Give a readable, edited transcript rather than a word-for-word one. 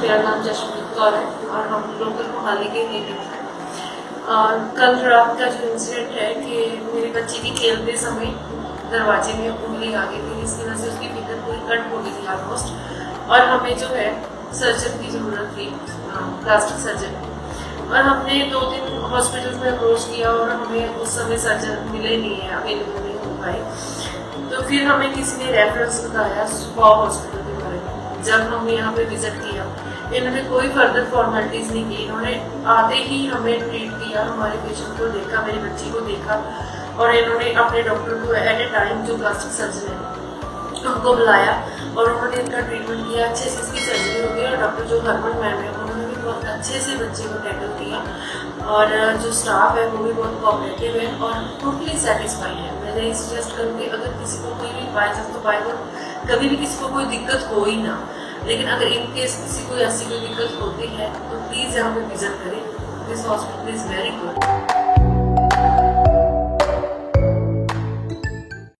मेरा नाम जशमीत कौर है और हम लोकल मोहाली के नेटिव हैं। कल रात का जो इंसिडेंट है कि मेरी बच्ची की खेलते समय दरवाजे में उंगली आ गई थी, इसकी वजह से उसकी फिंगर पूरी कट हो गई थी ऑलमोस्ट, और हमें जो है सर्जन की ज़रूरत थी, प्लास्टिक सर्जन। और हमने 2 दिन हॉस्पिटल में अप्रोच किया और हमें उस समय सर्जन मिले नहीं है, अवेलेबल नहीं हो पाए। तो फिर हमें किसी ने रेफरेंस बताया सुबह हॉस्पिटल के बारे में। जब हमने यहाँ पे विजिट किया, इन्होंने कोई फर्दर फॉर्मेलिटीज नहीं की, इन्होंने आते ही हमें ट्रीट किया, हमारे पेशेंट को देखा, मेरी बच्ची को देखा, और इन्होंने अपने डॉक्टर को एट ए टाइम जो प्लास्टिक सर्जन है उनको बुलाया और उन्होंने इनका ट्रीटमेंट किया। अच्छे से इसकी सर्जरी हो गई और डॉक्टर जो हरमन मैम है उन्होंने भी बहुत अच्छे से बच्चे को टैकल किया, और जो स्टाफ है वो भी बहुत कोऑपरेटिव है और टोटली सेटिस्फाई है। मैं ये सजेस्ट करूँगी, अगर किसी को कोई भी बाई चांस तो बाई कभी भी किसी को कोई दिक्कत हो ही ना, लेकिन अगर इन केस किसी को ऐसी कोई दिक्कत होती है तो प्लीज़ यहाँ पे विजिट करें। This hospital is very good.